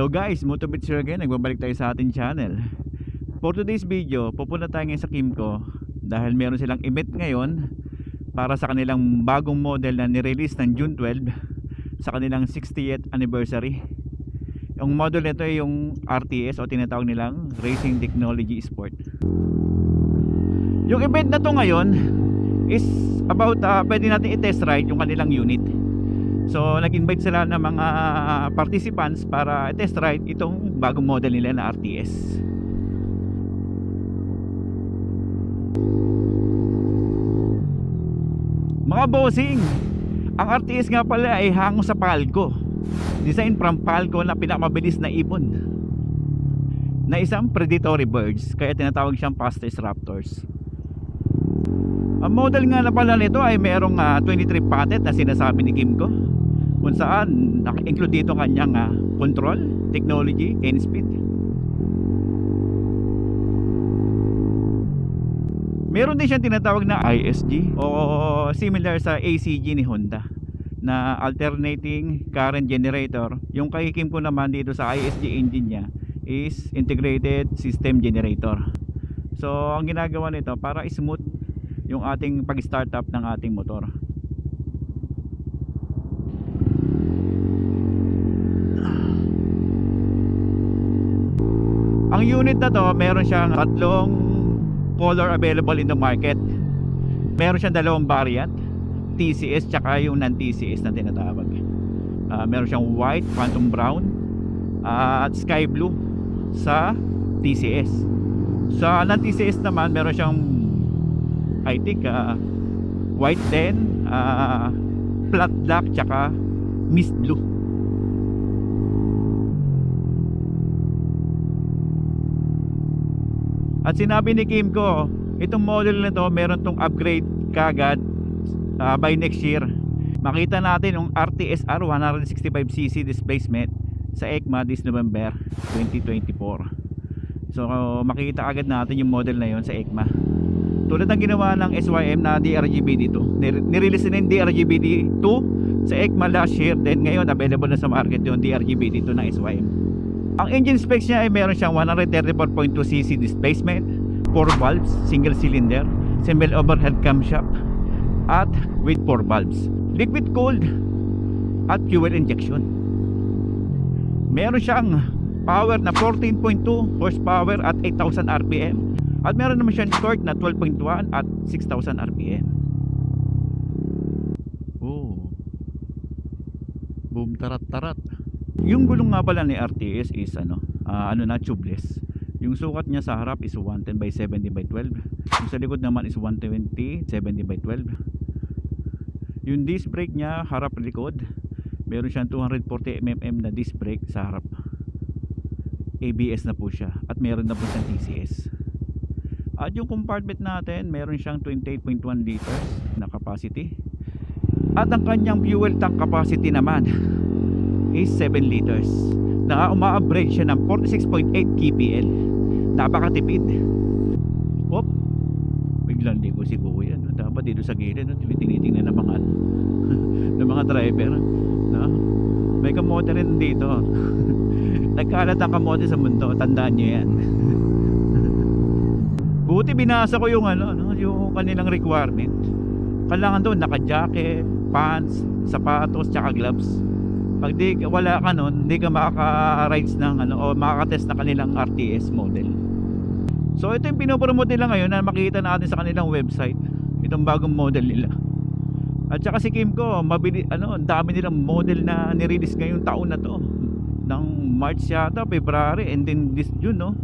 Hello guys, Motobits here again. Nagbabalik tayo sa ating channel. For today's video, pupunta tayo ngayon sa Kymco dahil meron silang event ngayon para sa kanilang bagong model na nirelease ng June 12 sa kanilang 60th anniversary. Yung model nito ay yung RTS o tinatawag nilang Racing Technology Sport. Yung event na to ngayon is about pwede natin i-test ride yung kanilang unit. So nag-invite sila ng mga participants para test ride itong bagong model nila na RTS. Mga bossing, ang RTS nga pala ay hango sa Palco. Design from Palco na pinakamabilis na ibon na isang predatory birds, kaya tinatawag siyang fastest raptors. Ang model nga na pala nito ay merong 23 patent na sinasabi ni Kymco, kung saan naka-include dito kanyang control, technology, and speed. Meron din siyang tinatawag na ISG o similar sa ACG ni Honda na alternating current generator. Yung kay Kymco naman dito sa ISG engine niya is integrated system generator. So ang ginagawa nito para smooth yung ating pag-start up ng ating motor. Ang unit na to, meron siyang tatlong color available in the market. Meron siyang dalawang variant, TCS tsaka yung non-TCS na tinatawag. Meron siyang white, phantom brown at sky blue sa TCS. Sa non-TCS naman meron siyang I think white din, flat black tsaka mist blue. At sinabi ni Kymco, itong model na to meron tong upgrade kagad by next year. Makita natin yung RTSR 165cc displacement sa EICMA this November 2024. So makita agad natin yung model na yon sa EICMA. Tulad ng ginawa ng SYM na DRGBD2. Nirelease na yung DRGBD2 sa EICMA last year, then ngayon available na sa market yung DRGBD2 ng SYM. Ang engine specs niya ay meron siyang 134.2cc displacement, 4 valves, single cylinder, single overhead camshaft at with 4 valves, liquid cooled at fuel injection. Meron siyang power na 14.2 horsepower at 8,000 rpm at meron naman siyang torque na 12.1 at 6,000 rpm. Oh, boom tarat tarat. Yung gulong nga pala ni RTS is na tubeless. Yung sukat niya sa harap is 110 by 70 by 12. Yung sa likod naman is 120 70 by 12. Yung disc brake niya harap likod, meron siyang 240mm na disc brake sa harap. ABS na po siya at meron na po siyang TCS. At yung compartment natin, meron siyang 28.1 liters na capacity. At ang kanyang fuel tank capacity naman is 7 liters na uma-average siya ng 46.8 kpl. Napakatipid. Hop, biglang ligo si Kuya, no? Dapat dito sa gilid, no? Tinitingnan ng mga ng mga driver, no? May kamote rin dito. Nagkalat ang kamote sa mundo, tandaan nyo yan. Buti binasa ko yung yung kanilang requirement. Kailangan doon naka-jacket, pants, sapatos, tsaka gloves. Pag wala ka nun, hindi ka makaka-rides ng o makaka-test ng kanilang RTS model. So ito yung pinopromote nila ngayon na makikita natin sa kanilang website, itong bagong model nila. At saka si Kymco, ang dami nilang model na nirelease ngayong taon na to, ng March yata, February, and then this June, no?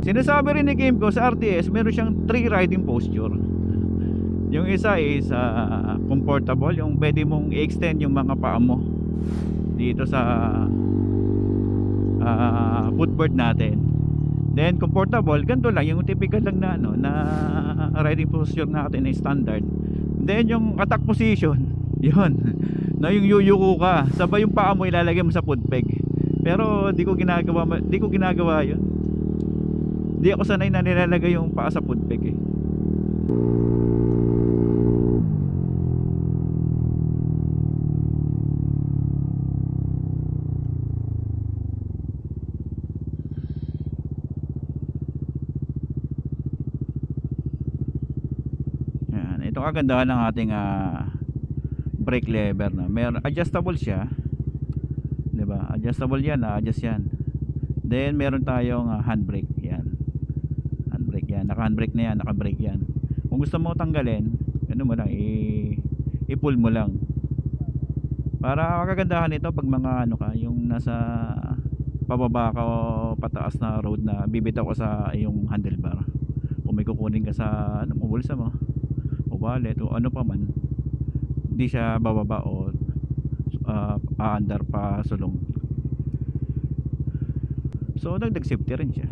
Sinasabi rin ni Kymco sa RTS meron siyang 3 riding posture. Yung isa is comfortable, yung pwede mong i-extend yung mga paa mo dito sa footboard natin. Then comfortable, ganito lang yung typical lang na na riding posture natin na standard. Then yung attack position, yun na yung yuyuko ka, sabay yung paa mo ilalagay mo sa foot peg. Pero di ko ginagawa yun. Di ako sanay na nilalagay yung paa sa foot peg eh. Yan, ito kagandahan ng ating brake lever, no? Meron adjustable siya, 'di ba? Adjustable 'yan, adjust 'yan. Then meron tayong handbrake, 'yan. Handbrake 'yan, naka-handbrake na 'yan, naka-brake 'yan. Kung gusto mo tanggalin, ano mo lang i-pull mo lang. Para kagandahan nito pag mga ano ka, yung nasa pababa ka o pataas na road na bibitaw ka sa yung handlebar. Kung may kukunin ka sa ano mo, bulsa mo, o wallet o ano pa man, hindi siya bababa o aandar pa sulong. So dagdag safety rin siya.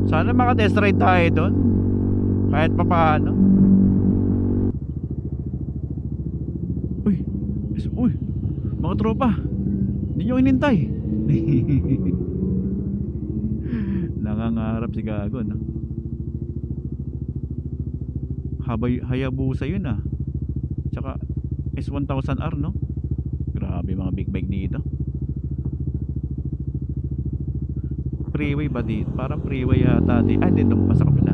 Sana maka-test ride tayo doon kahit pa paano. Uy, mga tropa, hindi nyo inintay. Nangangarap si gago, no? Hayabusa yun, tsaka S1000R, no? Grabe mga big bike dito. Freeway ba dito? Parang freeway yata dito. Dito pa sa kabila.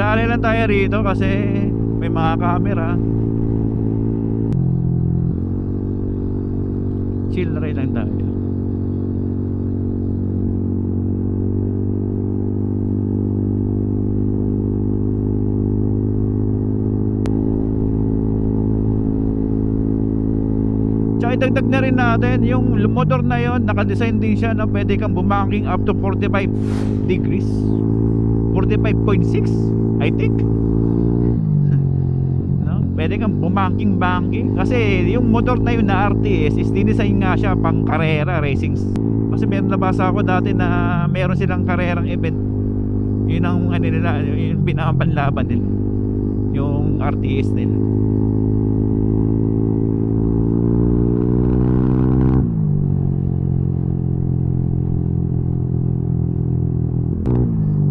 Alay lang tayo rito kasi may mga camera. Chill na rin lang tayo. Tsaka idagdag na rin natin yung motor na yon, nakadesign din siya na pwede kang bumanking up to 45 degrees, 45.6 I think. No? Pwede kang bumanking kasi yung motor na yun na RTS is dinesign nga siya pang karera racing. Kasi meron nabasa ako dati na meron silang karerang event. Yun ang ano nila, yung pinapanlaban nila, yung RTS nila.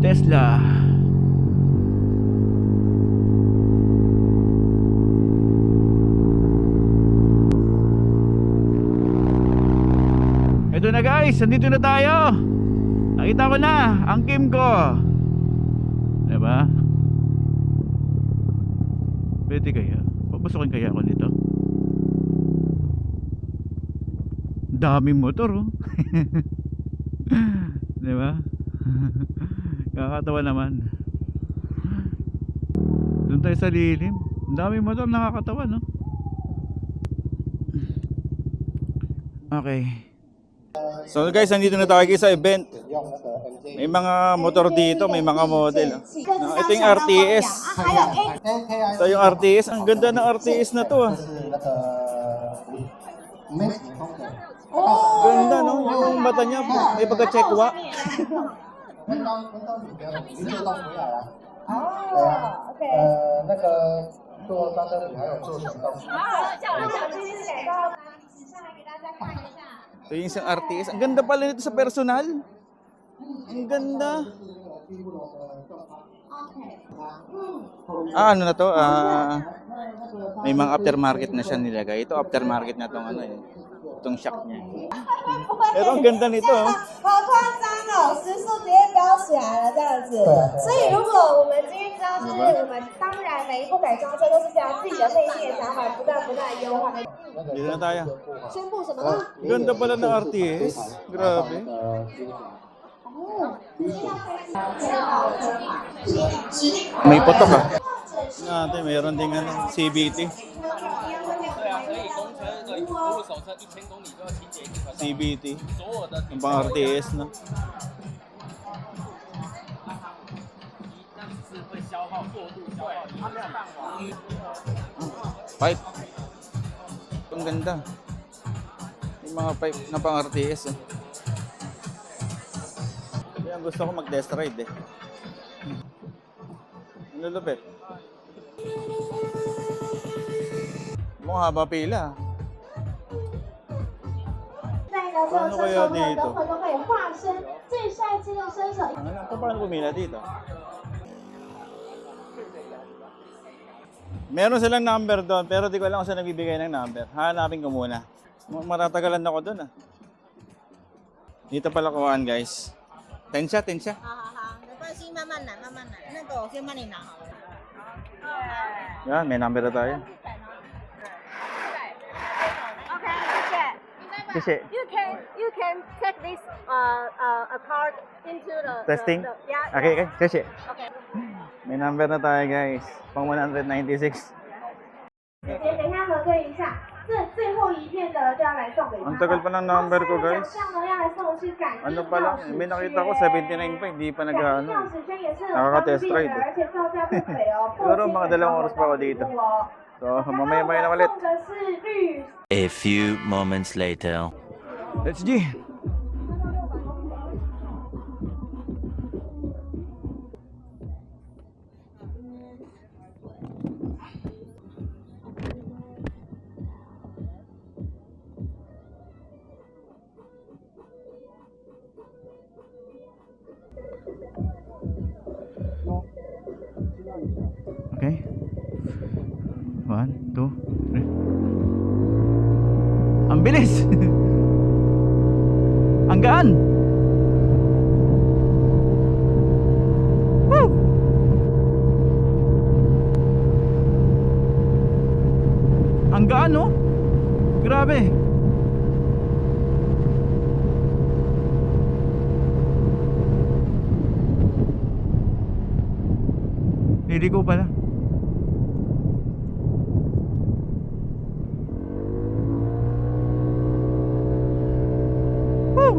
Tesla. Ito na guys, nandito na tayo. Nakita ko na ang Kim ko. Diba? Pwede kaya? Papasukin kaya ako nito? Daming motor, oh. Diba? Kakatawa naman. Doon tayo sa lilim. Daming motor, nakakatawa, no? Okay. So guys, nandito na tayo sa event. May mga motor dito, may mga model. Ito yung RTS. Ito yung RTS. Ang ganda ng RTS na to. Ganda, no? Yung mata niya, may pagka-checkwa. Ito yung isang RTS. Ang ganda pala nito sa personal. Ang ganda. Ano na to? May mga aftermarket na siya nilagay. Ito aftermarket na tong ano eh. Itong shock niya. Pero ang ganda nito. 老师数直接标起来了这样子，所以如果我们今天知道，就是我们当然每一部改装车都是这样，自己的内心的想法不断优化。 Dito na tayo. 宣布什么呢？ Ganda pala ng RTS. Grabe. May putok ah. Natin, mayroon ding ano, CVT. CVT. Yung pang RTS na. Pipe. Ang ganda. Yung mga pipe na pang RTS. Oh. Yan, gusto ko mag-test ride eh. Ang lulupit. Mukhang haba pila. 在呢，这个 Ano 伸 kaya 手呢， dito? 等会都可以化身最帅气的身手。 Ano, paano pumila dito? Meron silang number doon, pero di ko alam kung saan nagbibigay ng number. Hanapin ko muna. Matatagalan ako doon ah. Dito pala kuhaan guys. Tensya, tensya. 好好好，没关系，慢慢来，慢慢来。那个我先帮你拿好了。 Yan, may number na tayo. OK，谢谢。 Kasi, You can take this a card into the Testing? yeah. okay, okay, kasi. Okay. May number na tayo guys. Pang 196. 姐姐，等一下核对一下，这最后一片的就要来送给他。 Ang tagal pa ng number ko guys. 奖项呢要来送的是感应 Ano 钥 pa lang, 匙 may nakita ko 79 pa, hindi pa 感应 nag-ano. 钥匙圈也是很 Nakaka-test 方便 ride 的， eh. 而且造价不菲哦。 Siguro mga 2 oras pa ako dito. So, mamaya-maya na ulit. 送的是绿 A few moments later. Let's G. Okay. 1, 2, 3. Ang bilis! Ang gaan! Woo! Ang gaan, no? Grabe! Liliko pala. Woo!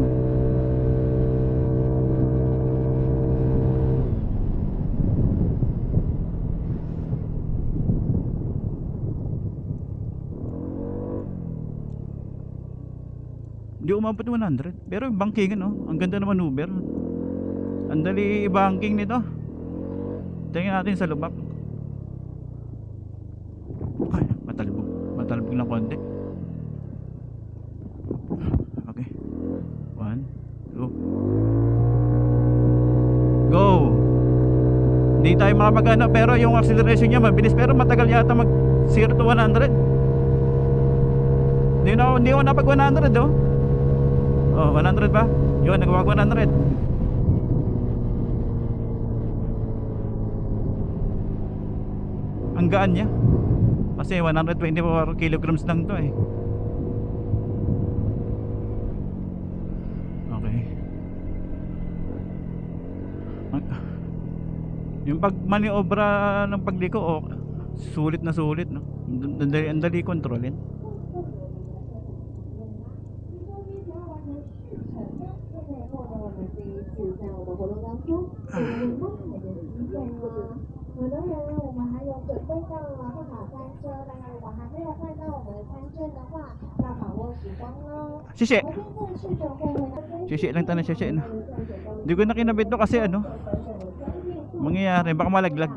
Hindi umabot ng 100. Pero yung banking, no? Ang ganda naman Uber. Ang dali i-banking nito. Tingnan natin sa lubak. Ay, matalbog. Matalbog lang konti. Okay. 1, 2. Go! Hindi tayo makapagana pero yung acceleration niya mabilis pero matagal yata mag 0 to 100. Hindi ako napag 100 oh. Oh, 100 ba? Yun, nagwag 100. Ang gaan niya. Kasi 124 kilograms lang to eh. Okay. Yung pagmaniobra ng pagliko, oh, sulit na sulit, no? Ang dali kontrolin. Sisi. Sisi lang tayo, sisi na. Hindi ko na kinabit to kasi ano, mangyayari, baka malaglag.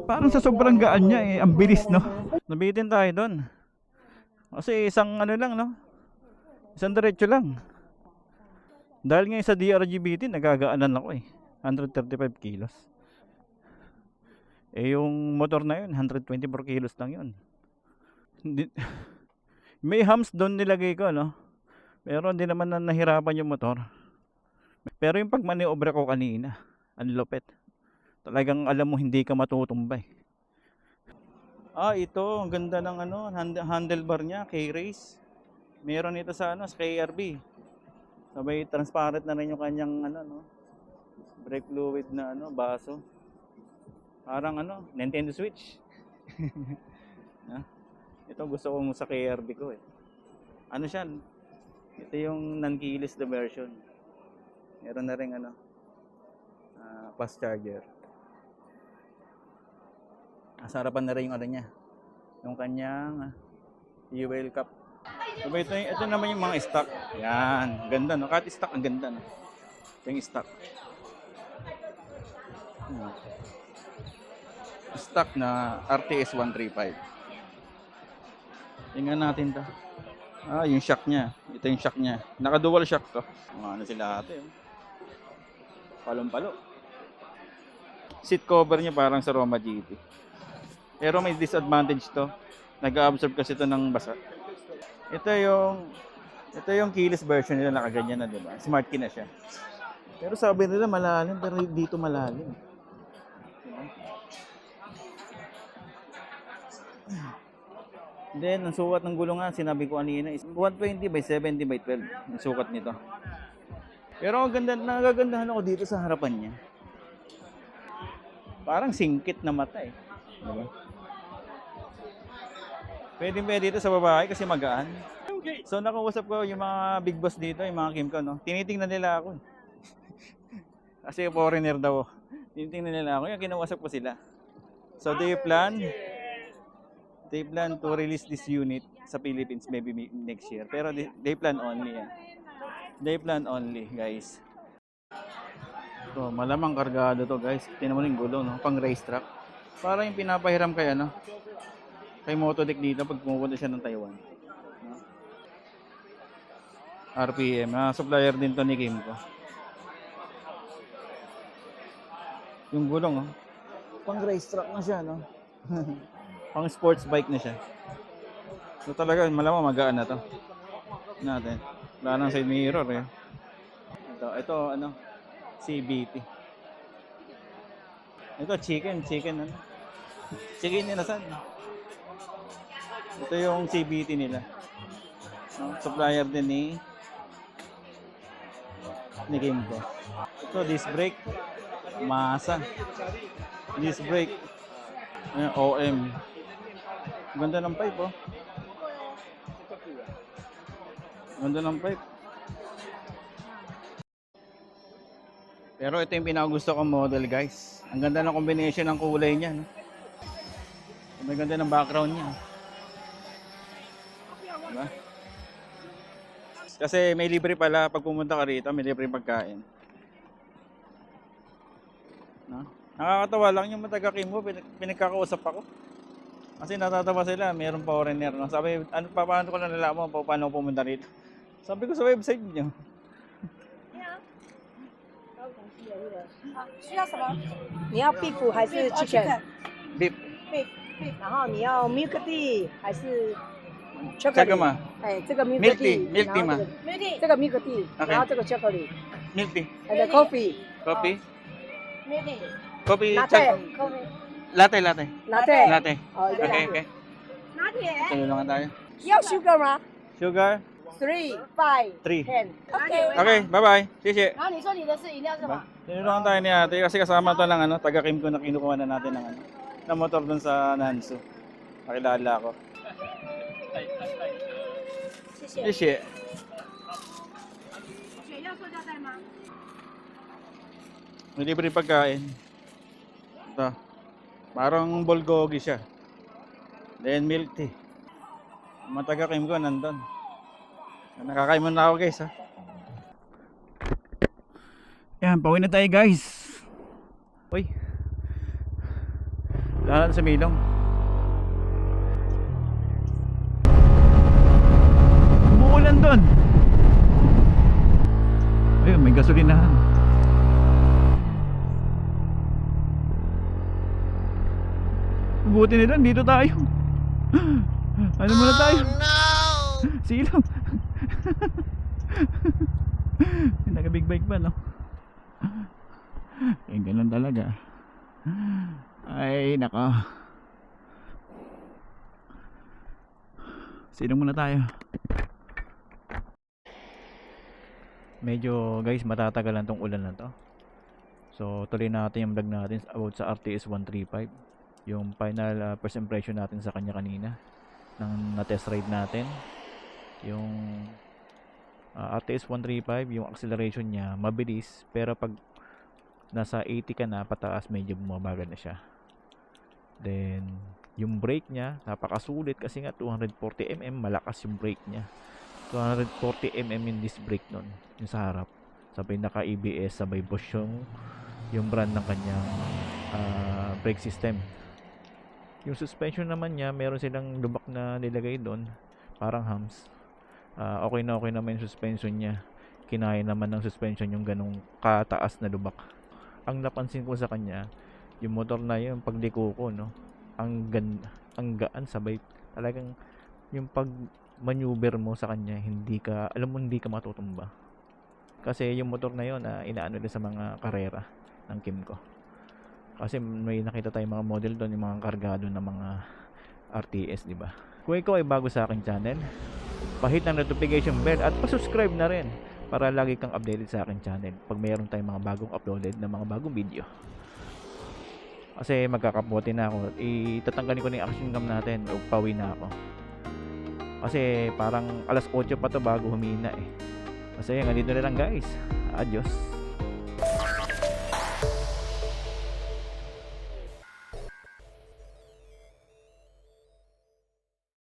Parang sa sobrang gaan niya eh, ang bilis, no? Nabitin tayo doon. Kasi isang ano lang, no? Isang diretso lang. Dahil ngayon sa DRGBT, nagagaanan ako eh. 135 kilos. Eh yung motor na yun, 124 kilos lang yun. May hams doon nilagay ko, no? Pero hindi naman na nahirapan yung motor. Pero yung pagmaniobra ko kanina, ang lupit. Talagang alam mo hindi ka matutumbay. Ah, ito, ang ganda ng ano, handlebar niya, K-Race. Meron ito sa ano, sa KRB. Sabay transparent na rin yung kanyang ano, no, brake fluid na ano, baso. Parang ano, Nintendo Switch. Ito gusto ko sa KRB ko eh. Ano siya? Ito yung non-keyless na version. Meron na rin ano, fast charger. Sa harapan na rin yung ano niya, yung kanyang fuel cap. So, ito naman yung mga stock. Yan, ganda no. Kahit stock, ang ganda no. Ito yung stock. Stock na RTS 135. Tingnan natin to. Yung shock niya. Ito yung shock niya. Naka-dual shock to. Ano sila ate. Palong-palo. Seat cover niya parang sa Roma GT. Pero may disadvantage to. Nag-absorb kasi ito ng basa. Ito yung keyless version nila, nakaganyan na, 'di ba? Smart key na siya. Pero sabi nila malalim, pero dito malalim. Then, ang sukat ng gulong nga, sinabi ko kanina, is 120 by 70 by 12. Ang sukat nito. Pero ang ganda, nagagandahan ako dito sa harapan niya. Parang singkit na mata eh. Diba? Pwede dito sa babae kasi magaan. So, nakausap ko yung mga big boss dito, yung mga Kimco, no? Tinitingnan nila ako. Kasi foreigner daw. Tinitingnan nila ako. Yung kinausap ko sila. So, they plan to release this unit sa Philippines maybe next year. Pero they plan only. They plan only, guys. So, malamang kargado to, guys. Tingnan mo yung gulong, no? Pang racetrack. Para yung pinapahiram kay ano, kay Motodek dito pag pumupunta siya ng Taiwan. No? RPM. Supplier din to ni Kimco. Yung gulong, oh. Pang racetrack na siya, no? Pang sports bike na siya. So talaga, malamang magaan na to. Natin. Wala nang side mirror eh. Ito ano, CBT. Ito chicken ano. Chicken nila saan? Ito yung CBT nila. No? Supplier din ni Kimco. Ito disc brake. Masa. Disc brake. OM. Ganda ng pipe, oh. Ganda ng pipe. Pero ito yung pinakagusto kong model, guys. Ang ganda ng combination ng kulay niya, no? Ang ganda ng background niya. Diba? Kasi may libre pala pag pumunta ka rito, may libre pagkain. No? Nakakatawa lang yung mataga Kimco, pinagkakausap ako. Kasi natatawa sila, mayroong foreigner, no? Sabi, paano ko nalalaman paano ko pumunta rito? Sabi ko sa website niyo. 需要什么？你要 beef 还是 chicken？ Beef. beef，然后你要 milk tea 还是 Tsaka ma. 哎，这个 milk Milk tea， tea, milk tea 嘛。 milk tea，这个 milk tea， Okay. 然后这个 chocolate Milk tea. and coffee， Coffee. milk tea， Coffee. latte coffee Latte. latte， Latte. 哦，一个 Okay, latte， okay. 拿铁， Tulungan tayo. 要 sugar 吗 Sugar. ？3 5 3. 10，OK。 Okay, bye-bye. Sisi. 然后你说你的是饮料是什么？ Tinulungan tayo ni ate kasi kasama to ng ano, taga Kimco na kinukuha na natin ng ano, na motor dun sa Nansu. Nakilala ko. 谢谢。 Sisi. 血要塑胶袋吗？ May libre pagkain. Ito. Parang bulgogi siya. Then milk tea. Mataga Kimco nandun. Nakakain muna ako, guys, ha. Yan, pauwi na tayo, guys. Uy. Lahat sa Milong. Umuulan doon. Ayun, may gasolinahan. Buti nila, dito tayo. Ano muna tayo? Silaw. Naka-big bike pa, no? Eh, ganun talaga. Ay, nako. Silaw muna tayo. Medyo, guys, matatagalan tong ulan na to. So, tuloy natin yung vlog natin about sa RTS 135. Yung final first impression natin sa kanya kanina nang na-test ride natin. Yung RTS 135, yung acceleration niya mabilis, pero pag nasa 80 ka na pataas, medyo bumabagal na siya. Then yung brake niya napakasulit kasi nga 240mm, malakas yung brake niya. 240mm yung disc brake nun, yung sa harap. Sabay naka ABS, sabay Bosch yung brand ng kanyang brake system. Yung suspension naman niya, meron silang lubak na nilagay doon, parang hams. Okay na naman yung suspension niya. Kinaya naman ng suspension yung ganong kataas na lubak. Ang napansin ko sa kanya, yung motor na yun, pagliko ko, no, ang gaan, sabay talagang yung pag maneuver mo sa kanya, hindi ka matutumba. Kasi yung motor na yun, inaano din sa mga karera ng Kymco. Kasi may nakita tayong mga model doon, yung mga kargado na mga RTS, di ba? Kung ikaw ay bago sa aking channel, pahit ng notification bell at pa-subscribe na rin para lagi kang updated sa aking channel pag mayroon tayong mga bagong uploaded na mga bagong video. Kasi magkakapote na ako, itatanggalin ko na yung action cam natin o pauwi na ako. Kasi parang alas 8 pa to bago humina eh. Kasi nga dito na lang guys. Adios.